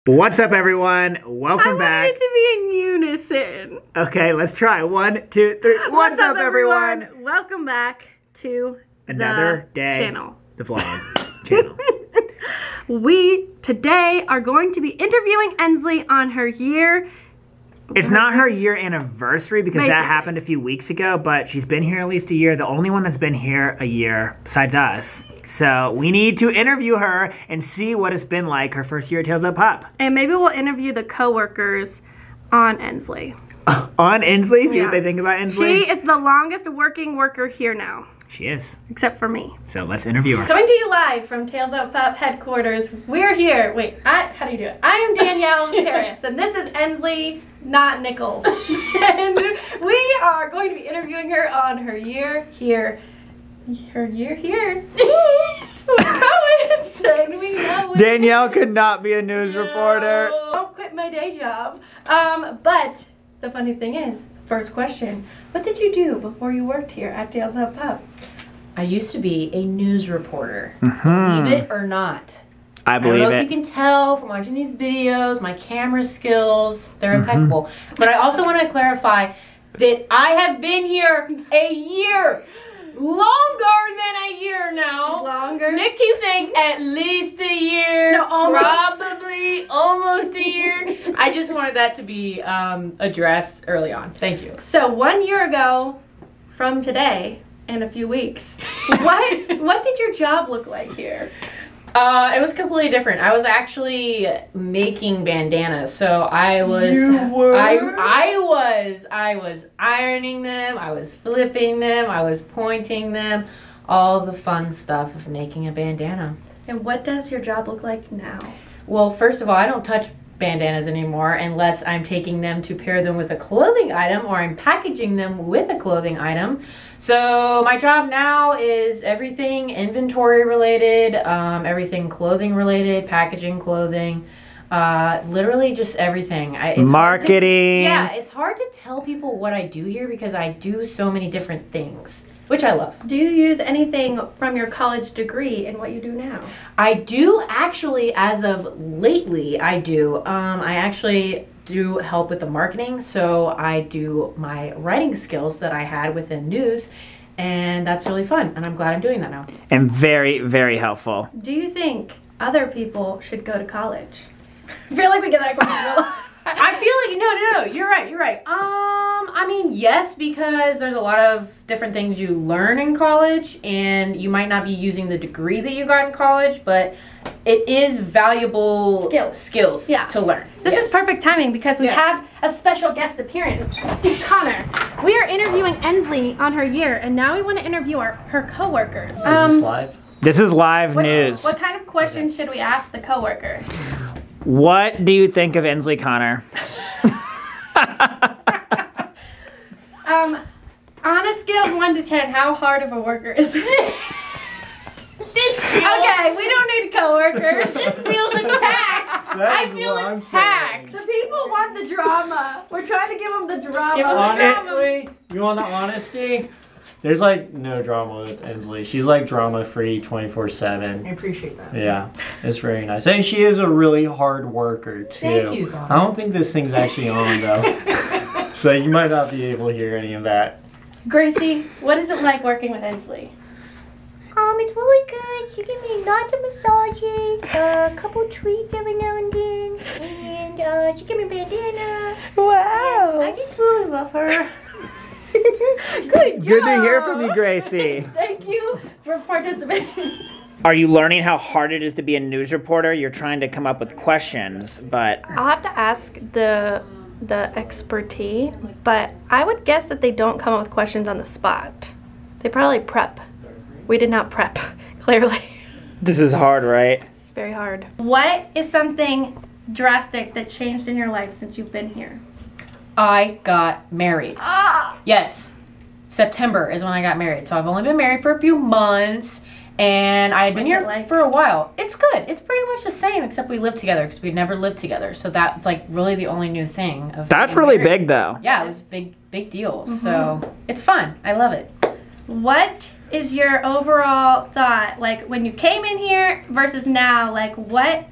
What's up, everyone? Welcome back. I want it to be in unison. Okay, let's try. 1, 2, 3. What's up, everyone? Welcome back to Another day. Channel. The vlog channel. We today are going to be interviewing Ensley on her year. It's not her year anniversary because Basically. that happened a few weeks ago, but she's been here at least a year. The only one that's been here a year besides us. So we need to interview her and see what it's been like her first year at Tales of Pup. And maybe we'll interview the co-workers on Ensley. On Ensley? See Yeah. what they think about Ensley? She is the longest working worker here now. She is. Except for me. So let's interview her. Coming to you live from Tales of Pup headquarters. We're here. Wait, how do you do it? I am Danielle Harris, and this is Ensley, not Nichols. And we are going to be interviewing her on her year here. Her year here. Danielle could not be a news reporter. Don't quit my day job. But the funny thing is, first question, what did you do before you worked here at Tales of Pup? I used to be a news reporter. Believe it or not. I believe I don't know it. if you can tell from watching these videos, my camera skills, they're impeccable. But I also want to clarify that I have been here a year. Longer than a year now. Longer? Nick keeps saying at least a year. No, almost. Probably almost a year. I just wanted that to be addressed early on. Thank you. So 1 year ago from today, in a few weeks, what did your job look like here? It was completely different. I was actually making bandanas, so I was. You were? I was ironing them. I was flipping them. I was pointing them. All the fun stuff of making a bandana. And what does your job look like now? Well, first of all, I don't touch bandanas anymore unless I'm taking them to pair them with a clothing item or I'm packaging them with a clothing item. So my job now is everything inventory related, everything clothing related, packaging clothing, literally just everything. It's Marketing. Yeah, it's hard to tell people what I do here because I do so many different things, which I love. Do you use anything from your college degree in what you do now? I do actually, as of lately, I do. I actually do help with the marketing, so I do my writing skills that I had within news, and that's really fun, and I'm glad I'm doing that now. And very, very helpful. Do you think other people should go to college? I feel like we get that question a lot. I feel like, no, you're right. I mean, yes, because there's a lot of different things you learn in college, and you might not be using the degree that you got in college, but it is valuable skills to learn. This is perfect timing because we have a special guest appearance. Connor, we are interviewing Ensley on her year, and now we want to interview her coworkers. Is this live? This is live news. What kind of questions should we ask the coworkers? What do you think of Ensley Connor? On a scale of 1 to 10, how hard of a worker is it? Okay, we don't need coworkers. It feels attacked. I feel attacked. The people want the drama. We're trying to give them the drama. Honestly, you want the honesty? There's like no drama with Ensley. She's like drama free 24/7. I appreciate that. Yeah, it's very nice. And she is a really hard worker too. Thank you, I don't think this thing's actually on though. So you might not be able to hear any of that. Gracie, what is it like working with Ensley? It's really good. She gives me lots of massages, a couple treats every now and then, and she gives me a bandana. Wow. I just really love her. Good job. Good to hear from you, Gracie. Thank you for participating. Are you learning how hard it is to be a news reporter? You're trying to come up with questions, but I'll have to ask the expertise, but I would guess that they don't come up with questions on the spot. They probably prep. We did not prep, clearly. this is hard, right? It's very hard. What is something drastic that changed in your life since you've been here? I got married. Yes, September is when I got married. So I've only been married for a few months, and I had been here for a while. It's good. It's pretty much the same, except we live together because we've never lived together. So that's like really the only new thing. That's really big, though. Yeah, it was a big deal. So it's fun. I love it. What is your overall thought, like when you came in here versus now? Like what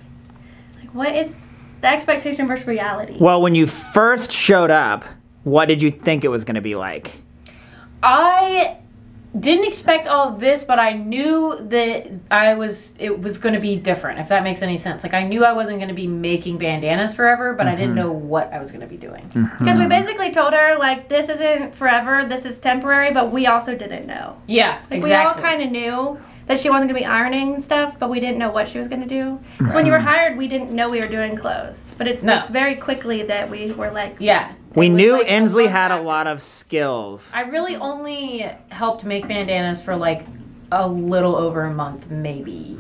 is the expectation versus reality. Well, when you first showed up, what did you think it was going to be like? I didn't expect all of this, but I knew that it was going to be different, if that makes any sense. Like, I knew I wasn't going to be making bandanas forever, but I didn't know what I was going to be doing. Because we basically told her, like, this isn't forever, this is temporary, but we also didn't know. Yeah, Like, exactly. we all kind of knew that she wasn't going to be ironing and stuff, but we didn't know what she was going to do. So when you were hired, we didn't know we were doing clothes. But it's very quickly that we were like... Yeah. We knew like Ensley had a lot of skills. I really only helped make bandanas for like a little over a month, maybe.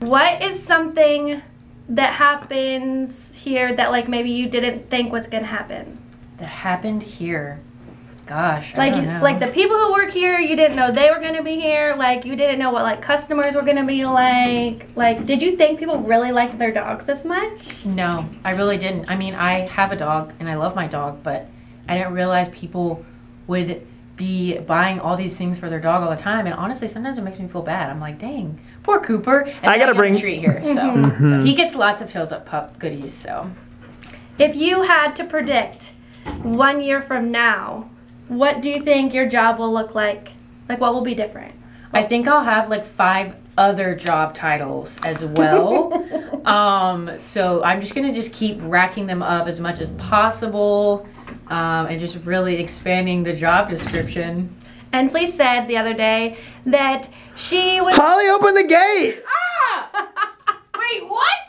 What is something that happens here that, like, maybe you didn't think was going to happen? That happened here. Gosh, Like, I don't know. like the people who work here, you didn't know they were going to be here. Like, you didn't know what, like, customers were going to be like. Like, did you think people really liked their dogs this much? No, I really didn't. I mean, I have a dog and I love my dog, but I didn't realize people would be buying all these things for their dog all the time. And honestly, sometimes it makes me feel bad. I'm like, dang, poor Cooper. And I gotta get bring a treat here. So he gets lots of Tails Up Pup goodies. So If you had to predict 1 year from now, what do you think your job will look like? Like, what will be different? I think I'll have like 5 other job titles as well. So I'm just gonna keep racking them up as much as possible, and just really expanding the job description. Ensley said the other day that she was... Holly, open the gate! Wait, what?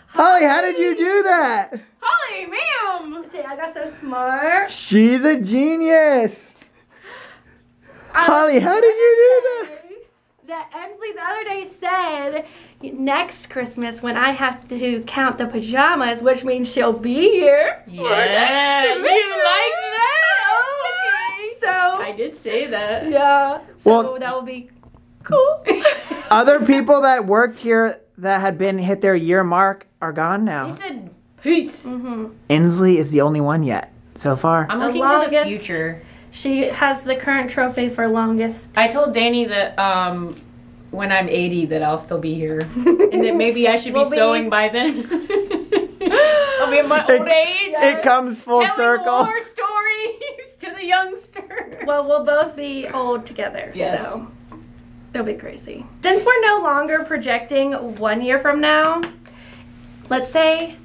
Holly, how did you do that? Holly, ma'am! See, I got so smart. She's a genius. Holly, how did you do that? That Ensley the other day said, next Christmas when I have to count the pajamas, which means she'll be here. Yeah, you like that? Oh, okay. So, I did say that. yeah. So Well- that will be cool. Other people that worked here that had hit their year mark are gone He now. said peace. Ensley is the only one yet so far. I'm The looking to the longest- future. She has the current trophy for longest. I told Dani that when I'm 80 that I'll still be here. And that maybe I should be We'll be- sewing by then. I'll be in my old age. It comes full telling circle. war stories to the youngsters. Well, we'll both be old together, Yes. so it'll be crazy. Since we're no longer projecting 1 year from now, let's say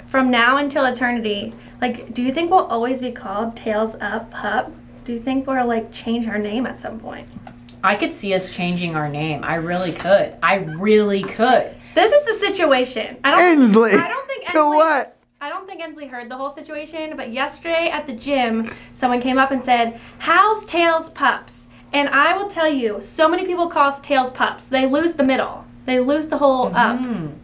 from now until eternity, like, do you think we'll always be called Tails Up Pup? Do you think we'll, like, change our name at some point? I could see us changing our name. I really could. I really could. This is the situation. Ensley. I don't think To Ensley, what? I don't think Ensley heard the whole situation, but yesterday at the gym, someone came up and said, "How's Tails Pups?" And I will tell you, so many people call us Tails Pups. They lose the middle. They lose the whole up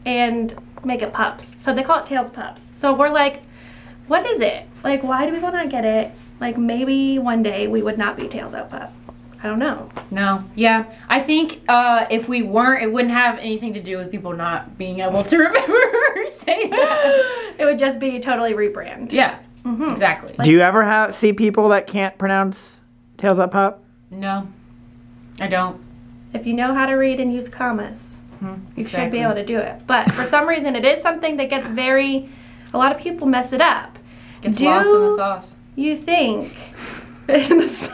and make it pups. So they call it Tails Pups. So we're like, what is it? Like, why do people not get it? Like, maybe one day we would not be Tails Up Pup. I don't know. No. Yeah. I think if we weren't, it wouldn't have anything to do with people not being able to remember saying that. It would just be totally rebrand. Yeah. Exactly. Do you ever see people that can't pronounce Tails Up Pup? No. I don't. If you know how to read and use commas, you should Exactly. be able to do it. But for some reason, it is something that gets a lot of people mess it up. Gets lost in the sauce. You think in the sauce?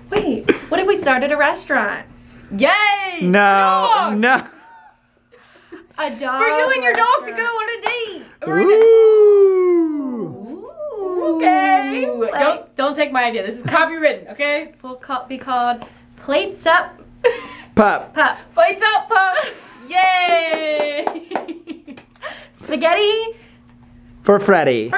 Wait, what if we started a restaurant? Yay! No, Dog! no. A dog For you and your dog to go restaurant. on a date. Ooh. Okay. Ooh. Don't take my idea. This is copywritten, okay? We'll be called Plates Up Pup. Pup. Plates up, pup! Yay! Spaghetti For Freddie.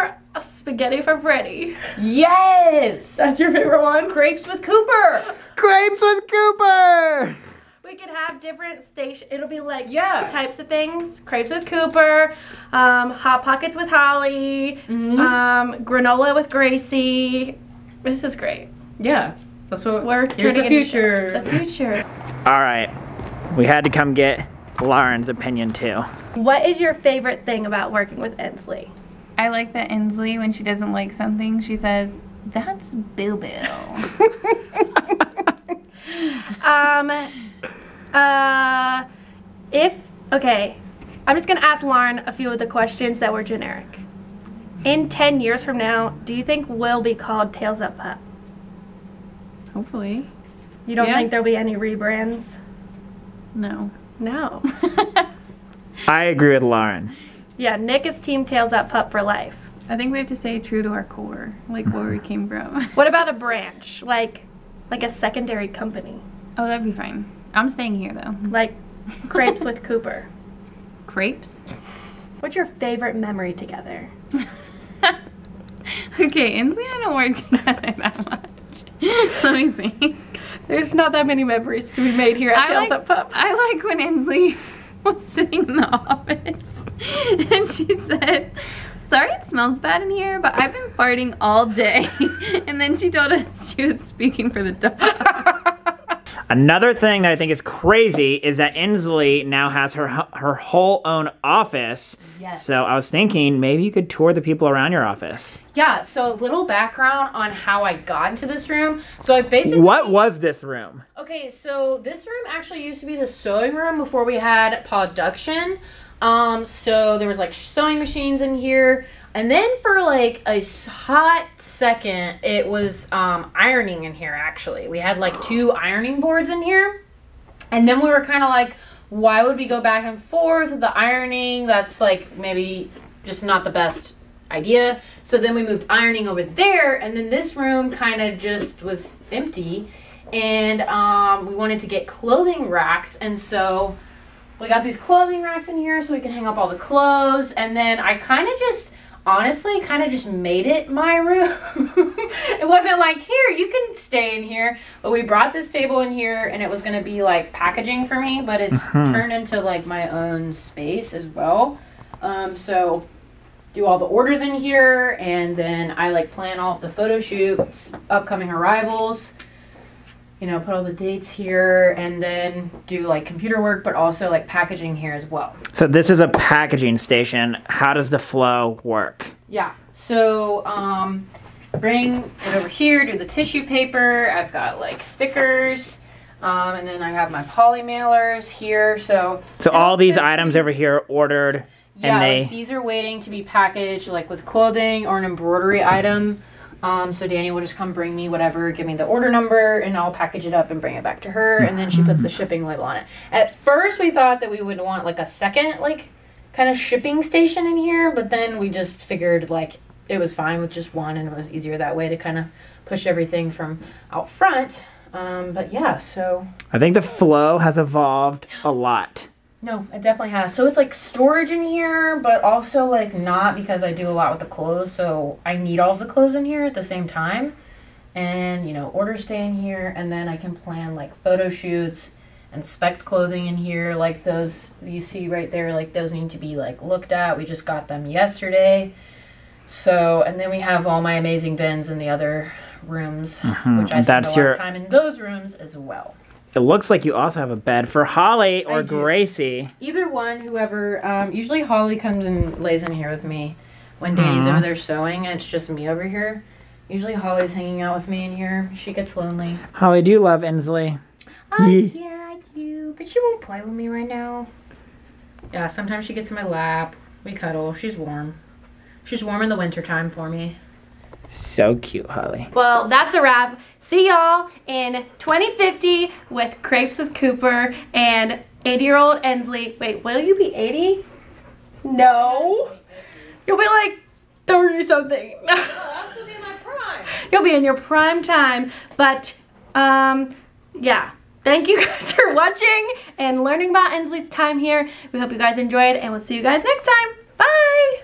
Spaghetti for Freddy. Yes! That's your favorite one? Crepes with Cooper! Grapes with Cooper. We could have different station. It'll be like Yeah. types of things. Crepes with Cooper, Hot Pockets with Holly, granola with Gracie. This is great. Yeah. That's what We're here's the turning into future. chefs. The future. All right. We had to come get Lauren's opinion too. What is your favorite thing about working with Ensley? I like that Ensley, when she doesn't like something, she says, "That's boo-boo." I'm just gonna ask Lauren a few of the questions that were generic. In 10 years from now, do you think we'll be called Tails Up Pup? Hopefully. You don't Yeah. think there'll be any rebrands? No. No. I agree with Lauren. Yeah, Nick is Team Tails Up Pup for life. I think we have to stay true to our core, like where we came from. What about a branch? Like a secondary company? Oh, that'd be fine. I'm staying here though. Like Crepes with Cooper. Crepes? What's your favorite memory together? Okay, Ensley and I don't work together that much. Let me think. There's not that many memories to be made here at Tails Up Pup. I like when Ensley was sitting in the office and she said, "Sorry it smells bad in here, but I've been farting all day." And then she told us she was speaking for the dog. Another thing that I think is crazy is that Ensley now has her whole own office. Yes. So I was thinking maybe you could tour the people around your office. Yeah, so a little background on how I got into this room. So I basically... What was this room? Okay, so this room actually used to be the sewing room before we had production. So there was like sewing machines in here. And then for like a hot second, it was ironing in here actually. We had like 2 ironing boards in here. And then we were kind of like, why would we go back and forth with the ironing? That's like maybe just not the best idea. So then we moved ironing over there, and then this room kind of just was empty. And we wanted to get clothing racks, and so we got these clothing racks in here so we can hang up all the clothes. And then I kind of just honestly kind of just made it my room. It wasn't like, here, you can stay in here, but we brought this table in here and it was going to be like packaging for me, but it's turned into like my own space as well. So do all the orders in here, and then I like plan all the photo shoots, upcoming arrivals, you know, put all the dates here, and then do like computer work, but also like packaging here as well. So this is a packaging station. How does the flow work? Yeah, so bring it over here, do the tissue paper. I've got like stickers, and then I have my poly mailers here. So all these items over here are ordered, yeah, and like these are waiting to be packaged like with clothing or an embroidery item. So Dani will just come bring me whatever, give me the order number, and I'll package it up and bring it back to her, and then she puts the shipping label on it. At first we thought that we would want like a second like kind of shipping station in here, but then we just figured like it was fine with just one, and it was easier that way to kind of push everything from out front. But yeah, so I think the flow has evolved a lot. no, it definitely has. So it's like storage in here, but also like not, because I do a lot with the clothes, so I need all of the clothes in here at the same time. And, you know, orders stay in here, and then I can plan like photo shoots and spec clothing in here, like those you see right there, like those need to be like looked at. We just got them yesterday. So, and then we have all my amazing bins in the other rooms, which I spend a lot of time in those rooms as well. It looks like you also have a bed for Holly or I do. Gracie. Either one, whoever. Usually Holly comes and lays in here with me when Dani's over there sewing, and it's just me over here. Usually Holly's hanging out with me in here. She gets lonely. Holly, do you love Ensley? Yeah, I do. But she won't play with me right now. Yeah, sometimes she gets in my lap. We cuddle. She's warm. She's warm in the wintertime for me. So cute, Holly. Well, that's a wrap. See y'all in 2050 with Crepes with Cooper and 80-year-old Ensley. Wait, will you be 80? No. You'll be like 30-something. I'll still be in my prime. You'll be in your prime time. But, yeah. Thank you guys for watching and learning about Ensley's time here. We hope you guys enjoyed, and we'll see you guys next time. Bye!